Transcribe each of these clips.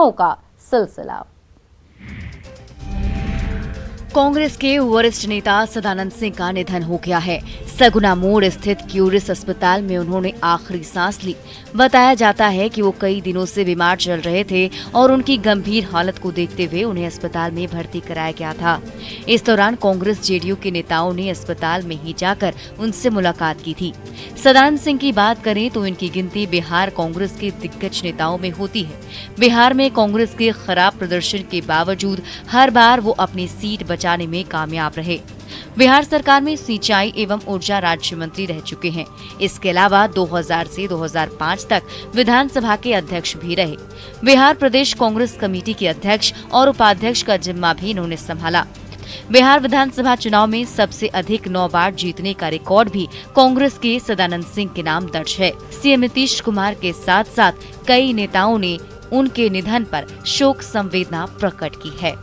खबरों का सिलसिला। कांग्रेस के वरिष्ठ नेता सदानंद सिंह का निधन हो गया है। सगुना मोड़ स्थित क्यूरिस अस्पताल में उन्होंने आखिरी सांस ली। बताया जाता है कि वो कई दिनों से बीमार चल रहे थे और उनकी गंभीर हालत को देखते हुए उन्हें अस्पताल में भर्ती कराया गया था। इस दौरान कांग्रेस जेडीयू के नेताओं ने अस्पताल में ही जाकर उनसे मुलाकात की थी। सदानंद सिंह की बात करें तो इनकी गिनती बिहार कांग्रेस के दिग्गज नेताओं में होती है। बिहार में कांग्रेस के खराब प्रदर्शन के बावजूद हर बार वो अपनी सीट बचाने में कामयाब रहे। बिहार सरकार में सिंचाई एवं ऊर्जा राज्य मंत्री रह चुके हैं। इसके अलावा 2000 से 2005 तक विधानसभा के अध्यक्ष भी रहे। बिहार प्रदेश कांग्रेस कमेटी के अध्यक्ष और उपाध्यक्ष का जिम्मा भी इन्होंने संभाला। बिहार विधानसभा चुनाव में सबसे अधिक 9 बार जीतने का रिकॉर्ड भी कांग्रेस के सदानंद सिंह के नाम दर्ज है। सीएम नीतीश कुमार के साथ साथ कई नेताओं ने उनके निधन पर शोक संवेदना प्रकट की है।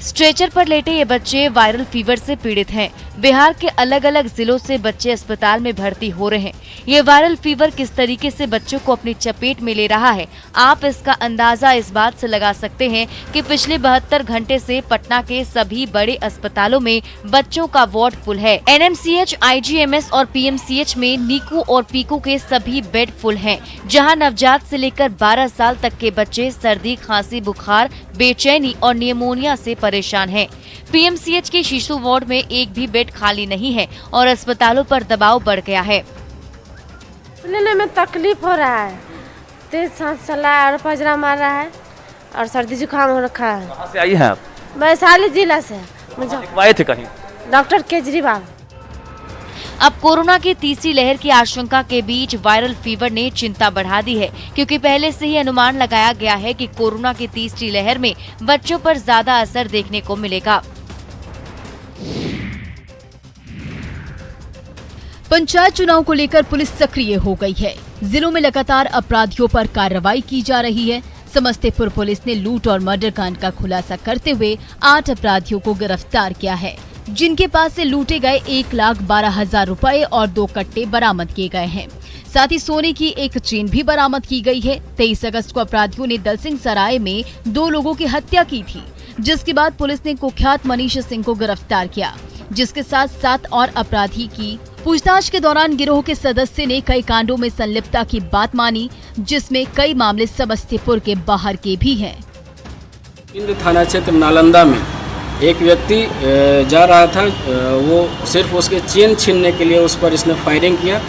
स्ट्रेचर पर लेटे ये बच्चे वायरल फीवर से पीड़ित हैं। बिहार के अलग अलग जिलों से बच्चे अस्पताल में भर्ती हो रहे हैं। ये वायरल फीवर किस तरीके से बच्चों को अपनी चपेट में ले रहा है, आप इसका अंदाजा इस बात से लगा सकते हैं कि पिछले 72 घंटे से पटना के सभी बड़े अस्पतालों में बच्चों का वार्ड फुल है। एनएमसीएच, आईजीएमएस और पीएमसीएच में नीकू और पीकू के सभी बेड फुल हैं, जहां नवजात से लेकर 12 साल तक के बच्चे सर्दी, खांसी, बुखार, बेचैनी और निमोनिया से परेशान हैं। पीएमसीएच के शिशु वार्ड में एक भी बेड खाली नहीं है और अस्पतालों पर दबाव बढ़ गया है। लेने में तकलीफ हो रहा है, तेज सांस चल रहा है और पजरा मार रहा है और सर्दी जुकाम हो रखा है। कहाँ से आई हैं आप? वैशाली जिला से। मुझे आए थे कहीं? डॉक्टर केजरीवाल। अब कोरोना की तीसरी लहर की आशंका के बीच वायरल फीवर ने चिंता बढ़ा दी है, क्योंकि पहले से ही अनुमान लगाया गया है कि कोरोना की तीसरी लहर में बच्चों पर ज्यादा असर देखने को मिलेगा। पंचायत चुनाव को लेकर पुलिस सक्रिय हो गई है। जिलों में लगातार अपराधियों पर कार्रवाई की जा रही है। समस्तीपुर पुलिस ने लूट और मर्डर कांड का खुलासा करते हुए 8 अपराधियों को गिरफ्तार किया है, जिनके पास से लूटे गए 1,12,000 रुपए और 2 कट्टे बरामद किए गए हैं। साथ ही सोने की एक चेन भी बरामद की गई है। 23 अगस्त को अपराधियों ने दलसिंह सराय में 2 लोगों की हत्या की थी, जिसके बाद पुलिस ने कुख्यात मनीष सिंह को गिरफ्तार किया, जिसके साथ 7 और अपराधी की पूछताछ के दौरान गिरोह के सदस्य ने कई कांडों में संलिप्तता की बात मानी, जिसमें कई मामले समस्तीपुर के बाहर के भी हैं। थाना क्षेत्र नालंदा में एक व्यक्ति जा रहा था, वो सिर्फ उसके चेन छीनने के लिए उस पर इसने फायरिंग किया।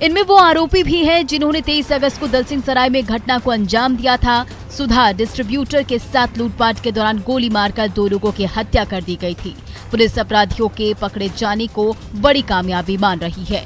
इनमें वो आरोपी भी हैं जिन्होंने 23 अगस्त को दलसिंह सराय में घटना को अंजाम दिया था। सुधा डिस्ट्रीब्यूटर के साथ लूटपाट के दौरान गोली मारकर 2 लोगों की हत्या कर दी गई थी। पुलिस अपराधियों के पकड़े जाने को बड़ी कामयाबी मान रही है।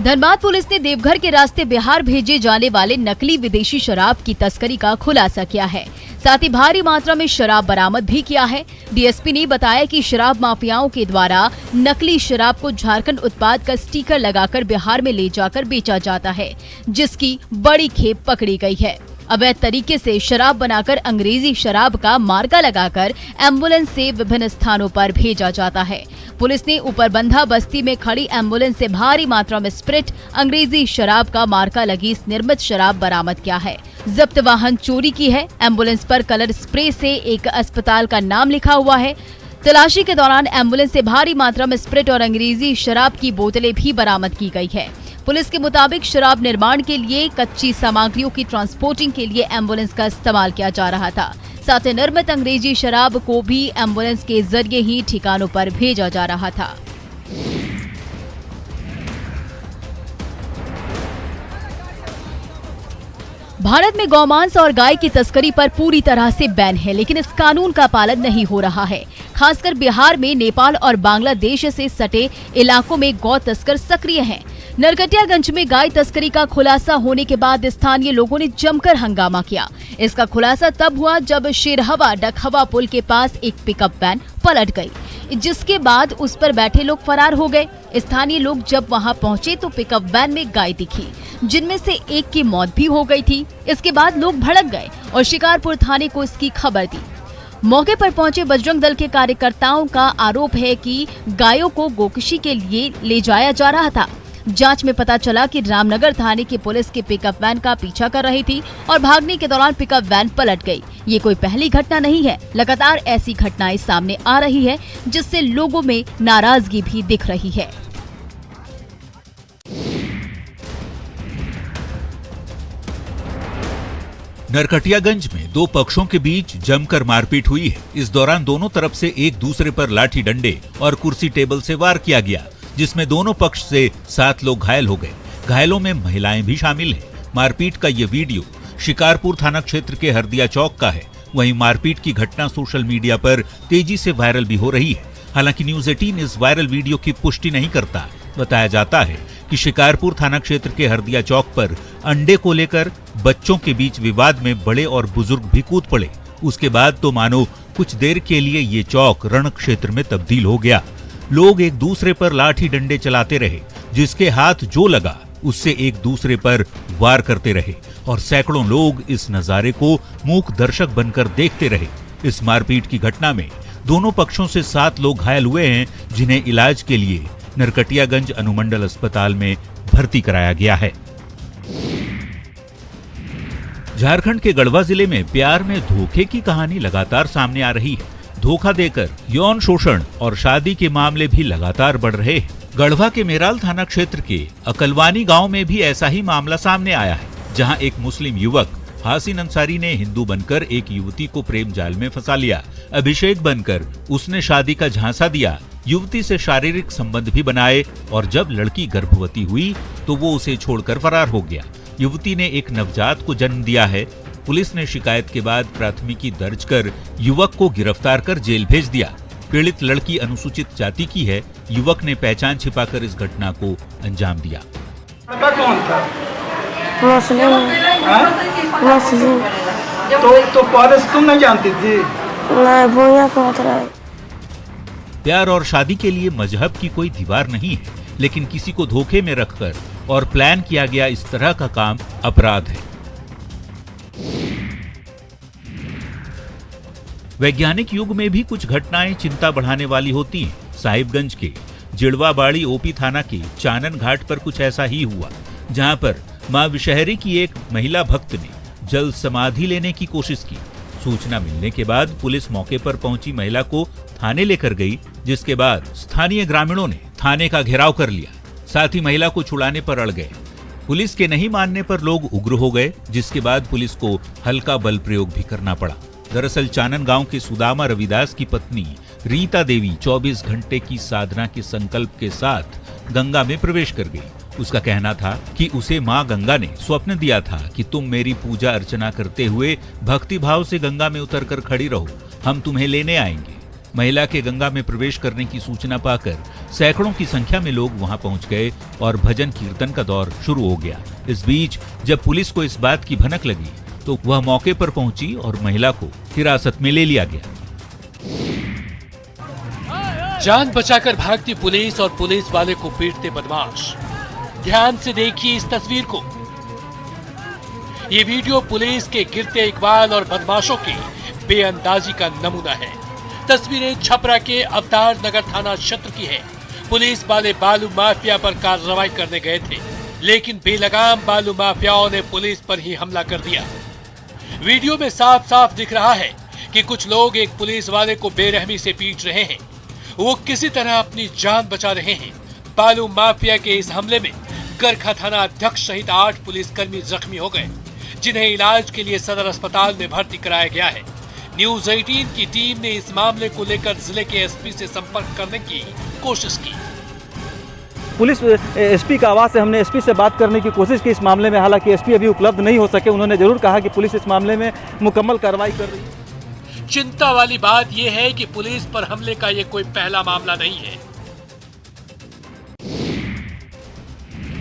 धनबाद पुलिस ने देवघर के रास्ते बिहार भेजे जाने वाले नकली विदेशी शराब की तस्करी का खुलासा किया है। साथ ही भारी मात्रा में शराब बरामद भी किया है। डीएसपी ने बताया कि शराब माफियाओं के द्वारा नकली शराब को झारखंड उत्पाद का स्टिकर लगाकर बिहार में ले जाकर बेचा जाता है, जिसकी बड़ी खेप पकड़ी गई है। अवैध तरीके से शराब बनाकर अंग्रेजी शराब का मार्का लगाकर एम्बुलेंस से विभिन्न स्थानों पर भेजा जाता है। पुलिस ने ऊपरबंधा बस्ती में खड़ी एम्बुलेंस से भारी मात्रा में स्प्रिट, अंग्रेजी शराब का मार्का लगी निर्मित शराब बरामद किया है। जब्त वाहन चोरी की है। एम्बुलेंस पर कलर स्प्रे से एक अस्पताल का नाम लिखा हुआ है। तलाशी के दौरान एम्बुलेंस से भारी मात्रा में स्प्रिट और अंग्रेजी शराब की बोतलें भी बरामद की गई है। पुलिस के मुताबिक शराब निर्माण के लिए कच्ची सामग्रियों की ट्रांसपोर्टिंग के लिए एम्बुलेंस का इस्तेमाल किया जा रहा था। साथ ही निर्मित अंग्रेजी शराब को भी एम्बुलेंस के जरिए ही ठिकानों पर भेजा जा रहा था। भारत में गौमांस और गाय की तस्करी पर पूरी तरह से बैन है, लेकिन इस कानून का पालन नहीं हो रहा है। खासकर बिहार में नेपाल और बांग्लादेश से सटे इलाकों में गौ तस्कर सक्रिय हैं। नरकटियागंज में गाय तस्करी का खुलासा होने के बाद स्थानीय लोगों ने जमकर हंगामा किया। इसका खुलासा तब हुआ जब शेरहवा डकहवा पुल के पास एक पिकअप वैन पलट गई, जिसके बाद उस पर बैठे लोग फरार हो गए। स्थानीय लोग जब वहां पहुंचे तो पिकअप वैन में गाय दिखी, जिनमें से एक की मौत भी हो गई थी। इसके बाद लोग भड़क गए और शिकारपुर थाने को इसकी खबर दी। मौके पर पहुंचे बजरंग दल के कार्यकर्ताओं का आरोप है कि गायों को गोकशी के लिए ले जाया जा रहा था। जांच में पता चला कि रामनगर थाने की पुलिस की पिकअप वैन का पीछा कर रही थी और भागने के दौरान पिकअप वैन पलट गई। ये कोई पहली घटना नहीं है, लगातार ऐसी घटनाएं सामने आ रही है जिससे लोगों में नाराजगी भी दिख रही है। नरकटियागंज में दो पक्षों के बीच जमकर मारपीट हुई है। इस दौरान दोनों तरफ से एक दूसरे पर लाठी डंडे और कुर्सी टेबल से वार किया गया, जिसमें दोनों पक्ष से 7 लोग घायल हो गए। घायलों में महिलाएं भी शामिल हैं। मारपीट का ये वीडियो शिकारपुर थाना क्षेत्र के हरदिया चौक का है। वहीं मारपीट की घटना सोशल मीडिया पर तेजी से वायरल भी हो रही है। हालांकि न्यूज़ 18 इस वायरल वीडियो की पुष्टि नहीं करता। बताया जाता है कि शिकारपुर थाना क्षेत्र के हरदिया चौक पर अंडे को लेकर बच्चों के बीच विवाद में बड़े और बुजुर्ग भी कूद पड़े। उसके बाद तो मानो कुछ देर के लिए ये चौक रण क्षेत्र में तब्दील हो गया। लोग एक दूसरे पर लाठी डंडे चलाते रहे, जिसके हाथ जो लगा उससे एक दूसरे पर वार करते रहे और सैकड़ों लोग इस नजारे को मूक दर्शक बनकर देखते रहे। इस मारपीट की घटना में दोनों पक्षों से 7 लोग घायल हुए हैं, जिन्हें इलाज के लिए नरकटियागंज अनुमंडल अस्पताल में भर्ती कराया गया है। झारखंड के गढ़वा जिले में प्यार में धोखे की कहानी लगातार सामने आ रही है। धोखा देकर यौन शोषण और शादी के मामले भी लगातार बढ़ रहे हैं। गढ़वा के मेराल थाना क्षेत्र के अकलवानी गांव में भी ऐसा ही मामला सामने आया है, जहां एक मुस्लिम युवक हासिन अंसारी ने हिंदू बनकर एक युवती को प्रेम जाल में फंसा लिया। अभिषेक बनकर उसने शादी का झांसा दिया, युवती से शारीरिक संबंध भी बनाए और जब लड़की गर्भवती हुई तो वो उसे छोड़कर फरार हो गया। युवती ने एक नवजात को जन्म दिया है। पुलिस ने शिकायत के बाद प्राथमिकी दर्ज कर युवक को गिरफ्तार कर जेल भेज दिया। पीड़ित लड़की अनुसूचित जाति की है। युवक ने पहचान छिपाकर इस घटना को अंजाम दिया। लड़का कौन था? मुस्लिम। तो पहले से तुम नहीं जानती थी? नहीं, भैया कहत रहे। प्यार और शादी के लिए मजहब की कोई दीवार नहीं है, लेकिन किसी को धोखे में रखकर और प्लान किया गया इस तरह का काम अपराध है। वैज्ञानिक युग में भी कुछ घटनाएं चिंता बढ़ाने वाली होती हैं। साहिबगंज के जिड़वाबाड़ी ओपी थाना के चानन घाट पर कुछ ऐसा ही हुआ, जहां पर मां विषहरी की एक महिला भक्त ने जल समाधि लेने की कोशिश की। सूचना मिलने के बाद पुलिस मौके पर पहुंची महिला को थाने लेकर गई, जिसके बाद स्थानीय ग्रामीणों ने थाने का घेराव कर लिया। साथ ही महिला को छुड़ाने पर अड़ गए। पुलिस के नहीं मानने पर लोग उग्र हो गए, जिसके बाद पुलिस को हल्का बल प्रयोग भी करना पड़ा। दरअसल चानन गांव के सुदामा रविदास की पत्नी रीता देवी 24 घंटे की साधना के संकल्प के साथ गंगा में प्रवेश कर गई। उसका कहना था कि उसे मां गंगा ने स्वप्न दिया था कि तुम मेरी पूजा अर्चना करते हुए भक्ति भाव से गंगा में उतरकर खड़ी रहो, हम तुम्हें लेने आएंगे। महिला के गंगा में प्रवेश करने की सूचना पाकर सैकड़ों की संख्या में लोग वहां पहुंच गए और भजन कीर्तन का दौर शुरू हो गया। इस बीच जब पुलिस को इस बात की भनक लगी तो वह मौके पर पहुंची और महिला को हिरासत में ले लिया गया। जान बचाकर भागती पुलिस और पुलिस वाले को पीटते बदमाश। ध्यान से देखिए इस तस्वीर को। ये वीडियो पुलिस के गिरते इकबाल और बदमाशों की बेअंदाजी का नमूना है। तस्वीरें छपरा के अवतार नगर थाना क्षेत्र की है। पुलिस वाले बालू माफिया पर कार्रवाई करने गए थे, लेकिन बेलगाम बालू माफियाओं ने पुलिस पर ही हमला कर दिया। वीडियो में साफ साफ दिख रहा है कि कुछ लोग एक पुलिस वाले को बेरहमी से पीट रहे हैं। वो किसी तरह अपनी जान बचा रहे हैं। बालू माफिया के इस हमले में गरखा थाना अध्यक्ष सहित 8 पुलिसकर्मी जख्मी हो गए, जिन्हें इलाज के लिए सदर अस्पताल में भर्ती कराया गया है। न्यूज़ 18 की टीम ने इस मामले को लेकर जिले के एसपी से संपर्क करने की कोशिश की। पुलिस एसपी का आवाज से हमने एसपी से बात करने की कोशिश की इस मामले में। हालांकि एसपी अभी उपलब्ध नहीं हो सके। उन्होंने जरूर कहा कि पुलिस इस मामले में मुकम्मल कार्रवाई कर रही है। चिंता वाली बात यह है कि पुलिस पर हमले का ये कोई पहला मामला नहीं है।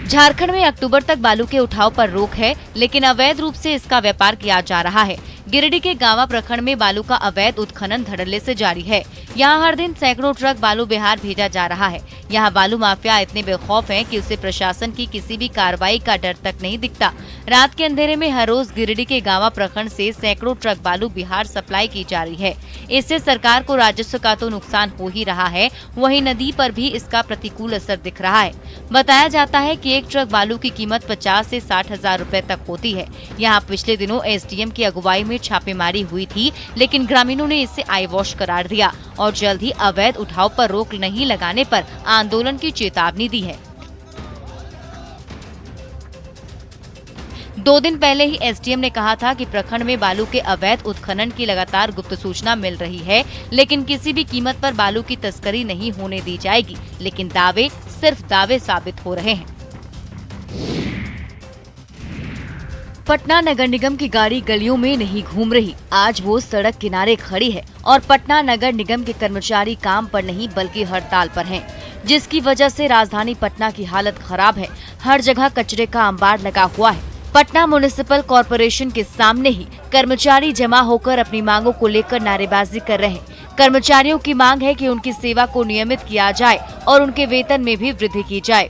झारखंड में अक्टूबर तक बालू के उठाव पर रोक है, लेकिन अवैध रूप से इसका व्यापार किया जा रहा है। गिरिडीह के गांवा प्रखंड में बालू का अवैध उत्खनन धड़ल्ले से जारी है। यहां हर दिन सैकड़ों ट्रक बालू बिहार भेजा जा रहा है। यहाँ बालू माफिया इतने बेखौफ हैं कि उसे प्रशासन की किसी भी कार्रवाई का डर तक नहीं दिखता। रात के अंधेरे में हर रोज गिरिडीह के गांवा प्रखंड से सैकड़ों ट्रक बालू बिहार सप्लाई की जा रही है। इससे सरकार को राजस्व का तो नुकसान हो ही रहा है, वहीं नदी पर भी इसका प्रतिकूल असर दिख रहा है। बताया जाता है कि एक ट्रक बालू की कीमत 50 से 60 हजार रुपए तक होती है। यहाँ पिछले दिनों एसडीएम की अगुवाई में छापेमारी हुई थी, लेकिन ग्रामीणों ने इसे आई वॉश करार दिया और जल्द ही अवैध उठाव पर रोक नहीं लगाने पर आंदोलन की चेतावनी दी है। 2 दिन पहले ही एसडीएम ने कहा था कि प्रखंड में बालू के अवैध उत्खनन की लगातार गुप्त सूचना मिल रही है, लेकिन किसी भी कीमत पर बालू की तस्करी नहीं होने दी जाएगी। लेकिन दावे सिर्फ दावे साबित हो रहे हैं। पटना नगर निगम की गाड़ी गलियों में नहीं घूम रही। आज वो सड़क किनारे खड़ी है और पटना नगर निगम के कर्मचारी काम पर नहीं बल्कि हड़ताल पर हैं, जिसकी वजह से राजधानी पटना की हालत खराब है। हर जगह कचरे का अंबार लगा हुआ है। पटना म्युनिसिपल कॉरपोरेशन के सामने ही कर्मचारी जमा होकर अपनी मांगों को लेकर नारेबाजी कर रहे हैं। कर्मचारियों की मांग है कि उनकी सेवा को नियमित किया जाए और उनके वेतन में भी वृद्धि की जाए।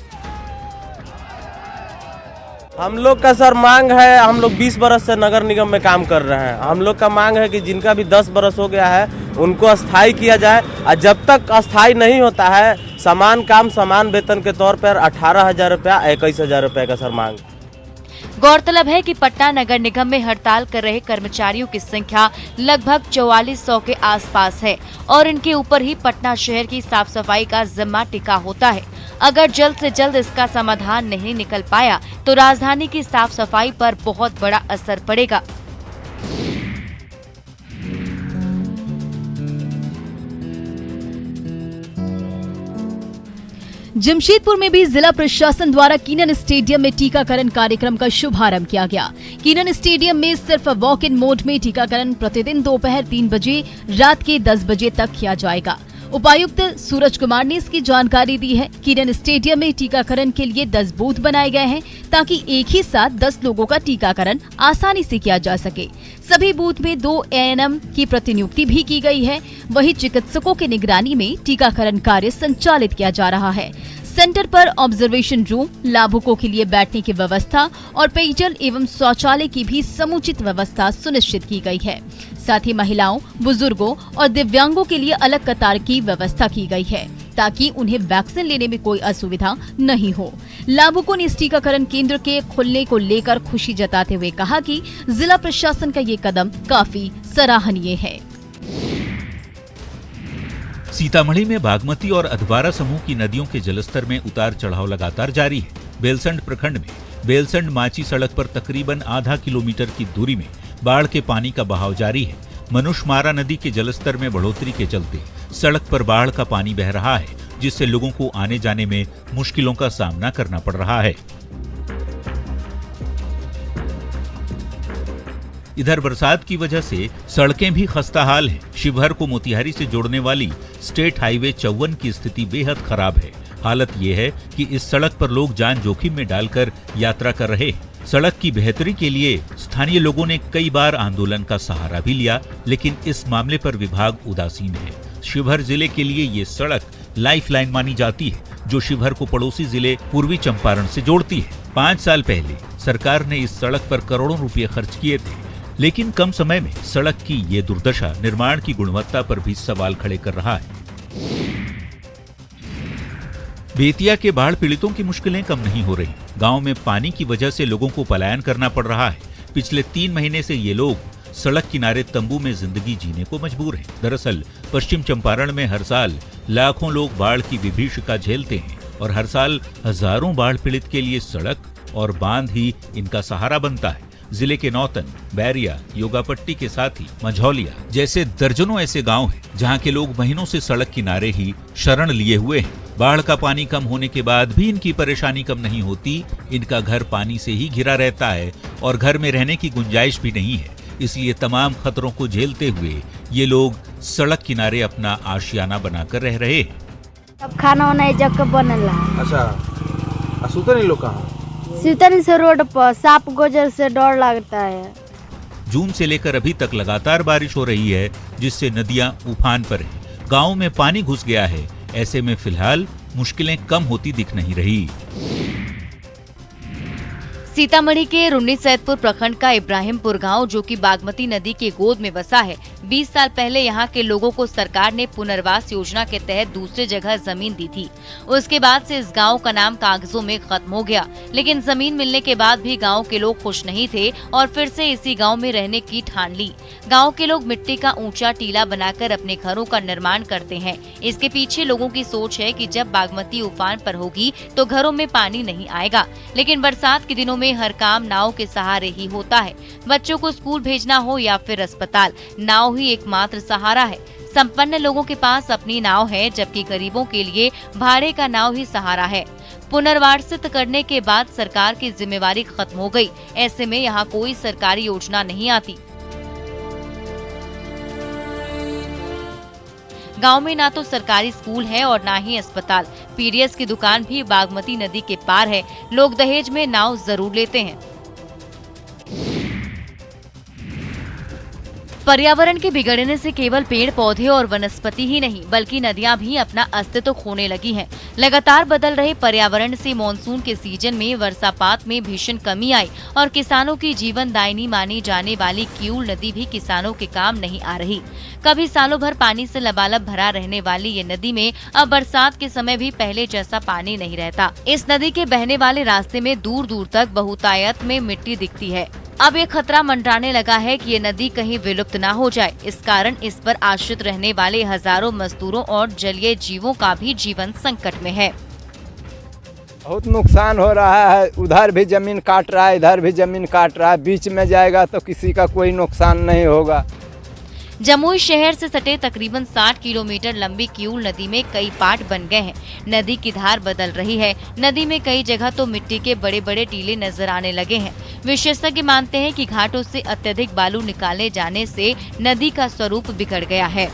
हम लोग का सर मांग है, हम लोग 20 बरस से नगर निगम में काम कर रहे हैं। हम लोग का मांग है कि जिनका भी 10 बरस हो गया है उनको अस्थाई किया जाए, और जब तक अस्थाई नहीं होता है समान काम समान वेतन के तौर पर 18,000 रुपया 21,000 रुपये का सर मांग। गौरतलब है कि पटना नगर निगम में हड़ताल कर रहे कर्मचारियों की संख्या लगभग 4400 के आसपास है और इनके ऊपर ही पटना शहर की साफ सफाई का जिम्मा टिका होता है। अगर जल्द से जल्द इसका समाधान नहीं निकल पाया तो राजधानी की साफ सफाई पर बहुत बड़ा असर पड़ेगा। जमशेदपुर में भी जिला प्रशासन द्वारा कीनन स्टेडियम में टीकाकरण कार्यक्रम का शुभारंभ किया गया। कीनन स्टेडियम में सिर्फ वॉक इन मोड में टीकाकरण प्रतिदिन दोपहर 3 बजे रात के 10 बजे तक किया जाएगा। उपायुक्त सूरज कुमार ने इसकी जानकारी दी है। कीनन स्टेडियम में टीकाकरण के लिए 10 बूथ बनाए गए हैं ताकि एक ही साथ 10 लोगों का टीकाकरण आसानी से किया जा सके। सभी बूथ में 2 एएनएम की प्रतिनियुक्ति भी की गई है। वहीं चिकित्सकों की निगरानी में टीकाकरण कार्य संचालित किया जा रहा है। सेंटर पर ऑब्जर्वेशन रूम, लाभुकों के लिए बैठने की व्यवस्था और पेयजल एवं शौचालय की भी समुचित व्यवस्था सुनिश्चित की गई है। साथ ही महिलाओं, बुजुर्गों और दिव्यांगों के लिए अलग कतार की व्यवस्था की गई है ताकि उन्हें वैक्सीन लेने में कोई असुविधा नहीं हो। लाभुकों ने इस टीकाकरण केंद्र के खुलने को लेकर खुशी जताते हुए कहा कि जिला प्रशासन का ये कदम काफी सराहनीय है। सीतामढ़ी में बागमती और अधवारा समूह की नदियों के जलस्तर में उतार चढ़ाव लगातार जारी है। बेलसंड प्रखंड में बेलसंड माची सड़क पर तकरीबन आधा किलोमीटर की दूरी में बाढ़ के पानी का बहाव जारी है। मनुष्यमारा नदी के जलस्तर में बढ़ोतरी के चलते सड़क पर बाढ़ का पानी बह रहा है, जिससे लोगों को आने जाने में मुश्किलों का सामना करना पड़ रहा है। इधर बरसात की वजह से सड़कें भी खस्ताहाल हैं। शिवहर को मोतिहारी से जोड़ने वाली स्टेट हाईवे 54 की स्थिति बेहद खराब है। हालत ये है कि इस सड़क पर लोग जान जोखिम में डालकर यात्रा कर रहे हैं। सड़क की बेहतरी के लिए स्थानीय लोगों ने कई बार आंदोलन का सहारा भी लिया, लेकिन इस मामले पर विभाग उदासीन है। शिवहर जिले के लिए ये सड़क लाइफलाइन मानी जाती है, जो शिवहर को पड़ोसी जिले पूर्वी चंपारण से जोड़ती है। 5 साल पहले सरकार ने इस सड़क पर करोड़ों रुपए खर्च किए थे, लेकिन कम समय में सड़क की ये दुर्दशा निर्माण की गुणवत्ता पर भी सवाल खड़े कर रहा है। बेतिया के बाढ़ पीड़ितों की मुश्किलें कम नहीं हो रही। गांव में पानी की वजह से लोगों को पलायन करना पड़ रहा है। पिछले 3 महीने से ये लोग सड़क किनारे तंबू में जिंदगी जीने को मजबूर हैं। दरअसल पश्चिम चंपारण में हर साल लाखों लोग बाढ़ की विभीषिका झेलते हैं और हर साल हजारों बाढ़ पीड़ित के लिए सड़क और बांध ही इनका सहारा बनता है। जिले के नौतन, बैरिया, योगापट्टी के साथ ही मझौलिया जैसे दर्जनों ऐसे गांव हैं जहां के लोग महीनों से सड़क किनारे ही शरण लिए हुए हैं। बाढ़ का पानी कम होने के बाद भी इनकी परेशानी कम नहीं होती। इनका घर पानी से ही घिरा रहता है और घर में रहने की गुंजाइश भी नहीं है। इसलिए तमाम खतरों को झेलते हुए ये लोग सड़क किनारे अपना आशियाना बनाकर रह रहे हैं। अब खाना वाना एक जगह बनला। अच्छा, सुतनी लोग कहाँ? सुतनी से रोड पर सांप गोजर से डर लगता है। जून से लेकर अभी तक लगातार बारिश हो रही है, जिससे नदियां उफान पर हैं। गाँव में पानी घुस गया है। ऐसे में फिलहाल मुश्किलें कम होती दिख नहीं रही। सीतामढ़ी के रुन्नी सैदपुर प्रखंड का इब्राहिमपुर गांव, जो कि बागमती नदी के गोद में बसा है, 20 साल पहले यहां के लोगों को सरकार ने पुनर्वास योजना के तहत दूसरी जगह जमीन दी थी। उसके बाद से इस गांव का नाम कागजों में खत्म हो गया, लेकिन जमीन मिलने के बाद भी गांव के लोग खुश नहीं थे और फिर से इसी गांव में रहने की ठान ली। गांव के लोग मिट्टी का ऊंचा टीला बनाकर अपने घरों का निर्माण करते हैं। इसके पीछे लोगों की सोच है कि जब बागमती उफान पर होगी तो घरों में पानी नहीं आएगा, लेकिन बरसात के दिनों में हर काम नाव के सहारे ही होता है। बच्चों को स्कूल भेजना हो या फिर अस्पताल, नाव ही एकमात्र सहारा है। संपन्न लोगों के पास अपनी नाव है, जबकि गरीबों के लिए भाड़े का नाव ही सहारा है। पुनर्वासित करने के बाद सरकार की जिम्मेवारी खत्म हो गई। ऐसे में यहाँ कोई सरकारी योजना नहीं आती। गांव में ना तो सरकारी स्कूल है और ना ही अस्पताल। पीडीएस की दुकान भी बागमती नदी के पार है। लोग दहेज में नाव जरूर लेते हैं। पर्यावरण के बिगड़ने से केवल पेड़ पौधे और वनस्पति ही नहीं, बल्कि नदियां भी अपना अस्तित्व खोने लगी हैं। लगातार बदल रहे पर्यावरण से मॉनसून के सीजन में वर्षापात में भीषण कमी आई और किसानों की जीवनदायिनी मानी जाने वाली किऊल नदी भी किसानों के काम नहीं आ रही। कभी सालों भर पानी से लबालब भरा रहने वाली ये नदी में अब बरसात के समय भी पहले जैसा पानी नहीं रहता। इस नदी के बहने वाले रास्ते में दूर दूर तक बहुतायत में मिट्टी दिखती है। अब ये खतरा मंडराने लगा है कि ये नदी कहीं विलुप्त न हो जाए। इस कारण इस पर आश्रित रहने वाले हजारों मजदूरों और जलीय जीवों का भी जीवन संकट में है। बहुत नुकसान हो रहा है। उधर भी जमीन काट रहा है, इधर भी जमीन काट रहा है। बीच में जाएगा तो किसी का कोई नुकसान नहीं होगा। जमुई शहर से सटे तकरीबन 60 किलोमीटर लंबी किऊल नदी में कई पाट बन गए हैं। नदी की धार बदल रही है। नदी में कई जगह तो मिट्टी के बड़े बड़े टीले नजर आने लगे हैं। विशेषज्ञ मानते हैं कि घाटों से अत्यधिक बालू निकाले जाने से नदी का स्वरूप बिगड़ गया है।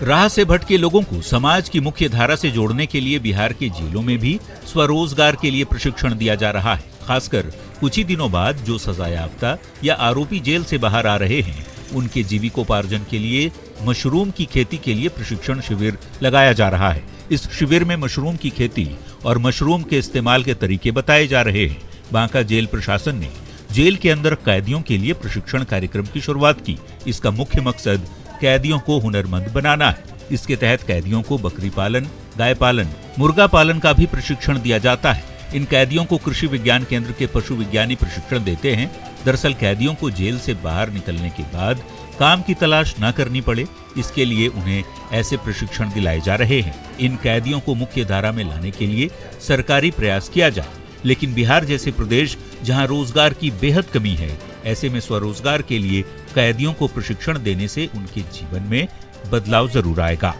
राह से भटके लोगों को समाज की मुख्य धारा से जोड़ने के लिए बिहार के जेलों में भी स्वरोजगार के लिए प्रशिक्षण दिया जा रहा है। खासकर कुछ ही दिनों बाद जो सजायाफ्ता या आरोपी जेल से बाहर आ रहे हैं, उनके जीविकोपार्जन के लिए मशरूम की खेती के लिए प्रशिक्षण शिविर लगाया जा रहा है। इस शिविर में मशरूम की खेती और मशरूम के इस्तेमाल के तरीके बताए जा रहे हैं। बांका जेल प्रशासन ने जेल के अंदर कैदियों के लिए प्रशिक्षण कार्यक्रम की शुरुआत की। इसका मुख्य मकसद कैदियों को हुनरमंद बनाना है। इसके तहत कैदियों को बकरी पालन, गाय पालन, मुर्गा पालन का भी प्रशिक्षण दिया जाता है। इन कैदियों को कृषि विज्ञान केंद्र के पशु विज्ञानी प्रशिक्षण देते हैं। दरअसल कैदियों को जेल से बाहर निकलने के बाद काम की तलाश न करनी पड़े, इसके लिए उन्हें ऐसे प्रशिक्षण दिलाए जा रहे हैं। इन कैदियों को मुख्य धारा में लाने के लिए सरकारी प्रयास किया जाए, लेकिन बिहार जैसे प्रदेश जहां रोजगार की बेहद कमी है, ऐसे में स्वरोजगार के लिए कैदियों को प्रशिक्षण देने से उनके जीवन में बदलाव जरूर आएगा।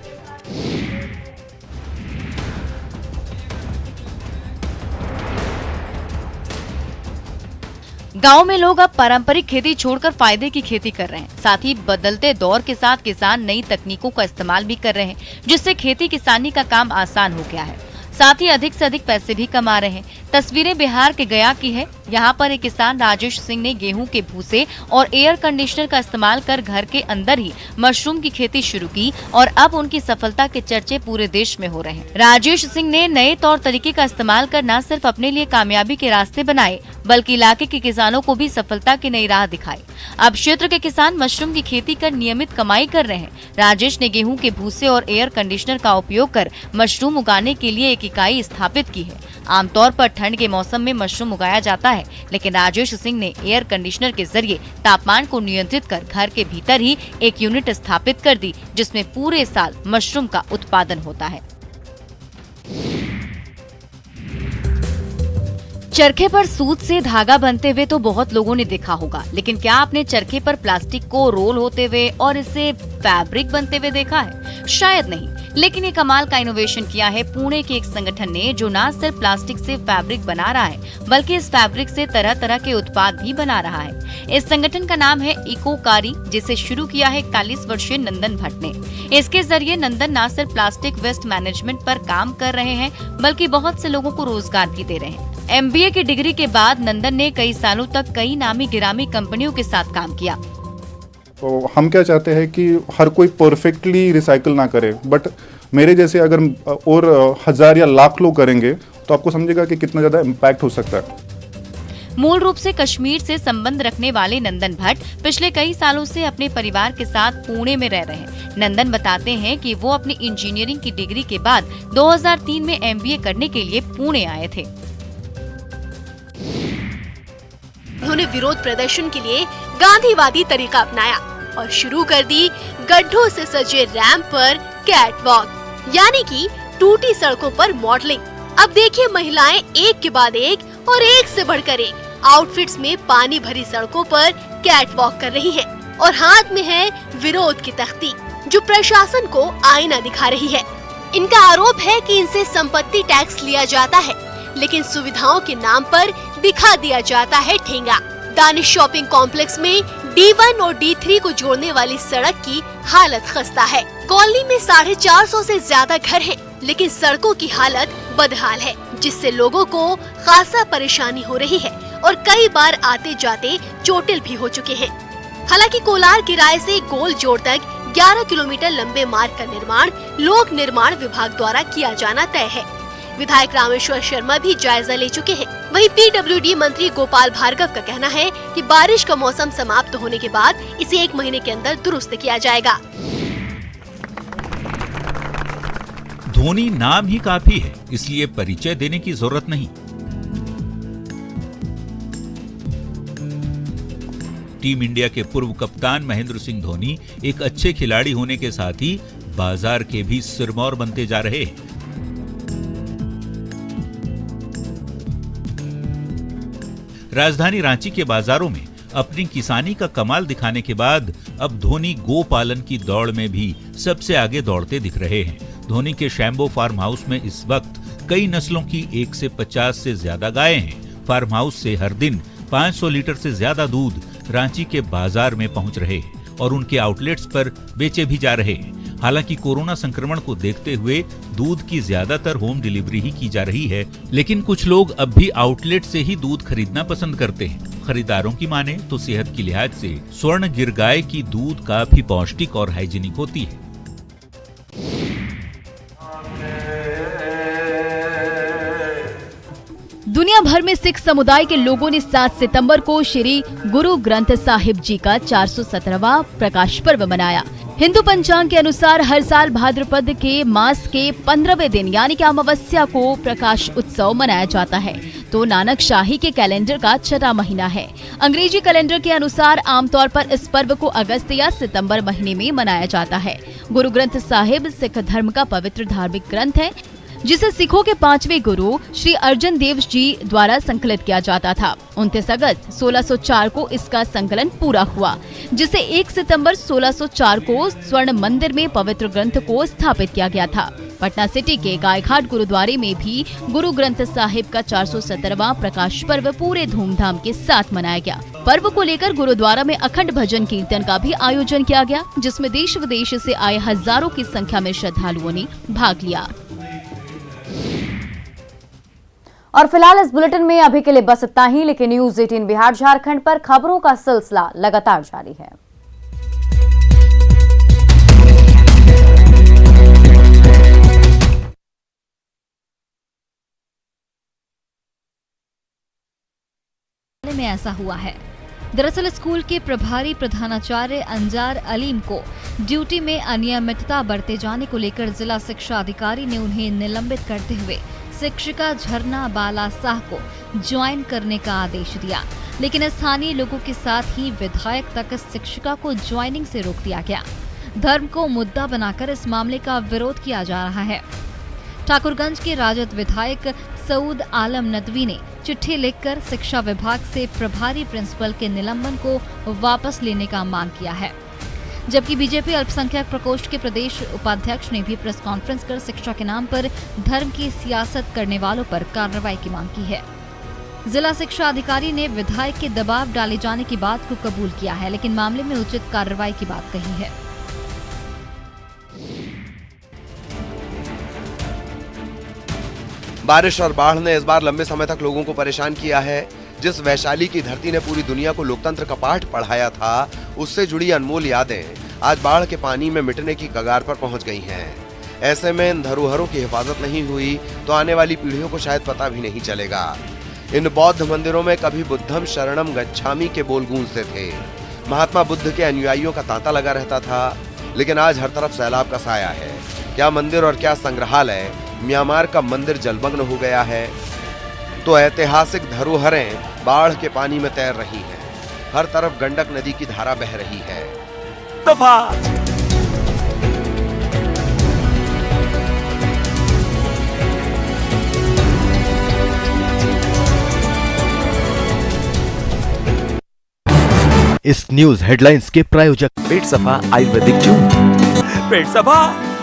गांव में लोग अब पारंपरिक खेती छोड़कर फायदे की खेती कर रहे हैं। साथ ही बदलते दौर के साथ किसान नई तकनीकों का इस्तेमाल भी कर रहे हैं, जिससे खेती किसानी का काम आसान हो गया है। साथ ही अधिक से अधिक पैसे भी कमा रहे हैं। तस्वीरें बिहार के गया की है। यहाँ पर एक किसान राजेश सिंह ने गेहूं के भूसे और एयर कंडीशनर का इस्तेमाल कर घर के अंदर ही मशरूम की खेती शुरू की और अब उनकी सफलता के चर्चे पूरे देश में हो रहे हैं। राजेश सिंह ने नए तौर तरीके का इस्तेमाल कर न सिर्फ अपने लिए कामयाबी के रास्ते बनाए, बल्कि इलाके के किसानों को भी सफलता की नई राह दिखाई। अब क्षेत्र के किसान मशरूम की खेती कर नियमित कमाई कर रहे हैं। राजेश ने गेहूं के भूसे और एयर कंडीशनर का उपयोग कर मशरूम उगाने के लिए एक इकाई स्थापित की है। आमतौर पर ठंड के मौसम में मशरूम उगाया जाता है, लेकिन राजेश सिंह ने एयर कंडीशनर के जरिए तापमान को नियंत्रित कर घर के भीतर ही एक यूनिट स्थापित कर दी, जिसमें पूरे साल मशरूम का उत्पादन होता है। चरखे पर सूत से धागा बनते हुए तो बहुत लोगों ने देखा होगा, लेकिन क्या आपने चरखे पर प्लास्टिक को रोल होते हुए और इससे फैब्रिक बनते हुए देखा है? शायद नहीं, लेकिन ये कमाल का इनोवेशन किया है पुणे के एक संगठन ने, जो न सिर्फ प्लास्टिक से फैब्रिक बना रहा है, बल्कि इस फैब्रिक से तरह तरह के उत्पाद भी बना रहा है। इस संगठन का नाम है इकोकारी, जिसे शुरू किया है 41 वर्षीय नंदन भट्ट ने। इसके जरिए नंदन न सिर्फ प्लास्टिक वेस्ट मैनेजमेंट पर काम कर रहे हैं, बल्कि बहुत से लोगों को रोजगार भी दे रहे हैं। MBA की डिग्री के बाद नंदन ने कई सालों तक कई नामी गिरामी कंपनियों के साथ काम किया। तो हम क्या चाहते हैं कि हर कोई परफेक्टली रिसाइकल ना करे, बट मेरे जैसे अगर और 1000 या लाख लोग करेंगे तो आपको समझेगा कि कितना ज़्यादा इम्पैक्ट हो सकता है। मूल रूप से कश्मीर से संबंध रखने वाले नंदन भट्ट पिछले कई सालों से अपने परिवार के साथ पुणे में रह रहे हैं। नंदन बताते हैं कि वो अपनी इंजीनियरिंग की डिग्री के बाद 2003 में MBA करने के लिए पुणे आए थे। उन्होंने विरोध प्रदर्शन के लिए गांधीवादी तरीका अपनाया और शुरू कर दी गड्ढों से सजे रैंप पर कैट वॉक, यानी कि टूटी सड़कों पर मॉडलिंग। अब देखिए महिलाएं एक के बाद एक और एक से बढ़कर एक आउटफिट्स में पानी भरी सड़कों पर कैट वॉक कर रही हैं और हाथ में है विरोध की तख्ती जो प्रशासन को आईना दिखा रही है। इनका आरोप है कि इनसे संपत्ति टैक्स लिया जाता है, लेकिन सुविधाओं के नाम पर दिखा दिया जाता है ठेंगा। दानिश शॉपिंग कॉम्प्लेक्स में D1 और D3 को जोड़ने वाली सड़क की हालत खस्ता है। कॉलोनी में 450 से ज्यादा घर हैं, लेकिन सड़कों की हालत बदहाल है, जिससे लोगों को खासा परेशानी हो रही है और कई बार आते जाते चोटिल भी हो चुके हैं। हालांकि कोलार किराए से गोल जोड़ तक 11 किलोमीटर लंबे मार्ग का निर्माण लोक निर्माण विभाग द्वारा किया जाना तय है। विधायक रामेश्वर शर्मा भी जायजा ले चुके हैं। वहीं PWD मंत्री गोपाल भार्गव का कहना है कि बारिश का मौसम समाप्त होने के बाद इसे 1 महीने के अंदर दुरुस्त किया जाएगा। धोनी नाम ही काफी है, इसलिए परिचय देने की जरूरत नहीं। टीम इंडिया के पूर्व कप्तान महेंद्र सिंह धोनी एक अच्छे खिलाड़ी होने के साथ ही बाजार के भी सिरमौर बनते जा रहे हैं। राजधानी रांची के बाजारों में अपनी किसानी का कमाल दिखाने के बाद अब धोनी गो पालन की दौड़ में भी सबसे आगे दौड़ते दिख रहे हैं। धोनी के शैम्बो फार्म हाउस में इस वक्त कई नस्लों की 1 से 50 से ज्यादा गायें हैं। फार्म हाउस से हर दिन 500 लीटर से ज्यादा दूध रांची के बाजार में पहुंच रहे हैं और उनके आउटलेट्स पर बेचे भी जा रहे हैं। हालांकि कोरोना संक्रमण को देखते हुए दूध की ज्यादातर होम डिलीवरी ही की जा रही है, लेकिन कुछ लोग अब भी आउटलेट से ही दूध खरीदना पसंद करते हैं। खरीदारों की माने तो सेहत की लिहाज से स्वर्ण गिर गाय की दूध काफी पौष्टिक और हाइजीनिक होती है। दुनिया भर में सिख समुदाय के लोगों ने 7 सितंबर को श्री गुरु ग्रंथ साहिब जी का 417वां प्रकाश पर्व मनाया। हिंदू पंचांग के अनुसार हर साल भाद्रपद के मास के 15वें दिन यानी कि अमावस्या को प्रकाश उत्सव मनाया जाता है, तो नानक शाही के कैलेंडर का 6वां महीना है। अंग्रेजी कैलेंडर के अनुसार आमतौर पर इस पर्व को अगस्त या सितंबर महीने में मनाया जाता है। गुरु ग्रंथ साहिब सिख धर्म का पवित्र धार्मिक ग्रंथ है, जिसे सिखों के 5वें गुरु श्री अर्जन देव जी द्वारा संकलित किया जाता था। 29 अगस्त 1604 को इसका संकलन पूरा हुआ, जिसे 1 सितंबर 1604 को स्वर्ण मंदिर में पवित्र ग्रंथ को स्थापित किया गया था। पटना सिटी के गायघाट गुरुद्वारे में भी गुरु ग्रंथ साहिब का 417वां प्रकाश पर्व पूरे धूमधाम के साथ मनाया गया। पर्व को लेकर गुरुद्वारा में अखंड भजन कीर्तन का भी आयोजन किया गया, जिसमें देश विदेश से आए हजारों की संख्या में श्रद्धालुओं ने भाग लिया। और फिलहाल इस बुलेटिन में अभी के लिए बस इतना ही, लेकिन न्यूज 18 बिहार झारखंड पर खबरों का सिलसिला लगातार जारी है। में ऐसा हुआ है। दरअसल स्कूल के प्रभारी प्रधानाचार्य अंजार अलीम को ड्यूटी में अनियमितता बरते जाने को लेकर जिला शिक्षा अधिकारी ने उन्हें निलंबित करते हुए शिक्षिका झरना बाला शाह को ज्वाइन करने का आदेश दिया, लेकिन स्थानीय लोगों के साथ ही विधायक तक शिक्षिका को ज्वाइनिंग से रोक दिया गया। धर्म को मुद्दा बनाकर इस मामले का विरोध किया जा रहा है। ठाकुरगंज के राजद विधायक सऊद आलम नदवी ने चिट्ठी लिखकर शिक्षा विभाग से प्रभारी प्रिंसिपल के निलंबन को वापस लेने का मांग किया है, जबकि बीजेपी अल्पसंख्यक प्रकोष्ठ के प्रदेश उपाध्यक्ष ने भी प्रेस कॉन्फ्रेंस कर शिक्षा के नाम पर धर्म की सियासत करने वालों पर कार्रवाई की मांग की है। जिला शिक्षा अधिकारी ने विधायक के दबाव डाले जाने की बात को कबूल किया है, लेकिन मामले में उचित कार्रवाई की बात कही है। बारिश और बाढ़ ने इस बार लंबे समय तक लोगों को परेशान किया है। जिस वैशाली की धरती ने पूरी दुनिया को लोकतंत्र का पाठ पढ़ाया था, उससे जुड़ी अनमोल यादें आज बाढ़ के पानी में मिटने की कगार पर पहुंच गई हैं। ऐसे में इन धरोहरों की हिफाजत नहीं हुई तो आने वाली पीढ़ियों को शायद पता भी नहीं चलेगा। इन बौद्ध मंदिरों में कभी बुद्धम शरणम गच्छामि के बोल गूंजते थे। महात्मा बुद्ध के अनुयायियों का तांता लगा रहता था, लेकिन आज हर तरफ सैलाब का साया है। क्या मंदिर और क्या संग्रहालय, म्यांमार का मंदिर जलमग्न हो गया है तो ऐतिहासिक धरोहरें बाढ़ के पानी में तैर रही हैं। हर तरफ गंडक नदी की धारा बह रही है। दफा इस न्यूज हेडलाइंस के प्रायोजक पेट सफा आयुर्वेदिक जून। पेट सफा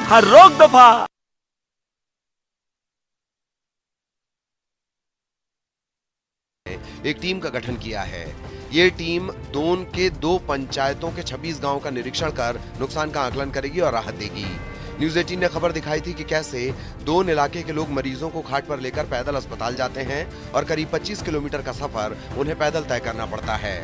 हर रोग दफा। एक टीम का गठन किया है। ये टीम दोन के 2 पंचायतों के 26 गांवों का निरीक्षण कर नुकसान का आकलन करेगी और राहत देगी। न्यूज 18 ने खबर दिखाई थी कि कैसे दोन इलाके के लोग मरीजों को खाट पर लेकर पैदल अस्पताल जाते हैं और करीब 25 किलोमीटर का सफर उन्हें पैदल तय करना पड़ता है।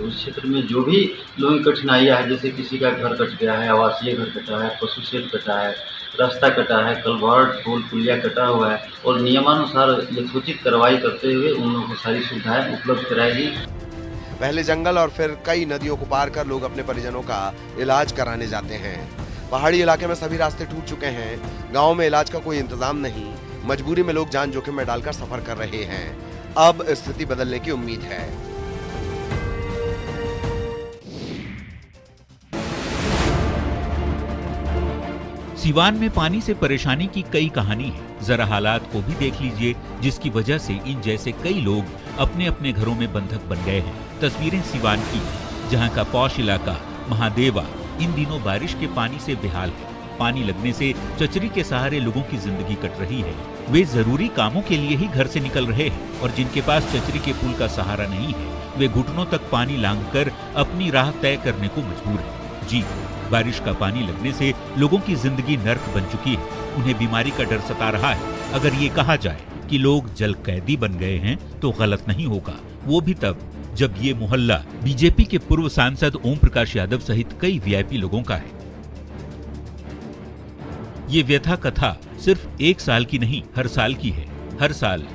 उस क्षेत्र में जो भी लोगों की कठिनाइयाँ है, जैसे किसी का घर कट गया है, आवासीय घर कटा है, पशु शेड कटा है, रास्ता कटा है, कलवर्ट पुल पुलिया कटा हुआ है और नियमानुसार यथोचित कार्रवाई करते हुए उन लोगों को सारी सुविधाएं उपलब्ध कराएगी। पहले जंगल और फिर कई नदियों को पार कर लोग अपने परिजनों का इलाज कराने जाते हैं। पहाड़ी इलाके में सभी रास्ते टूट चुके हैं। गाँव में इलाज का कोई इंतजाम नहीं। मजबूरी में लोग जान जोखिम में डालकर सफर कर रहे हैं। अब स्थिति बदलने की उम्मीद है। सिवान में पानी से परेशानी की कई कहानी है। जरा हालात को भी देख लीजिए, जिसकी वजह से इन जैसे कई लोग अपने अपने घरों में बंधक बन गए हैं। तस्वीरें सिवान की, जहां का पौष इलाका महादेवा इन दिनों बारिश के पानी से बेहाल है। पानी लगने से चचरी के सहारे लोगों की जिंदगी कट रही है। वे जरूरी कामों के लिए ही घर से निकल रहे हैं और जिनके पास चचरी के पुल का सहारा नहीं है, वे घुटनों तक पानी लांघकर अपनी राह तय करने को मजबूर है। जी, बारिश का पानी लगने से लोगों की जिंदगी नर्क बन चुकी है। उन्हें बीमारी का डर सता रहा है। अगर ये कहा जाए कि लोग जल कैदी बन गए हैं तो गलत नहीं होगा। वो भी तब जब ये मोहल्ला बीजेपी के पूर्व सांसद ओम प्रकाश यादव सहित कई वीआईपी लोगों का है। ये व्यथा कथा सिर्फ एक साल की नहीं, हर साल की है। हर साल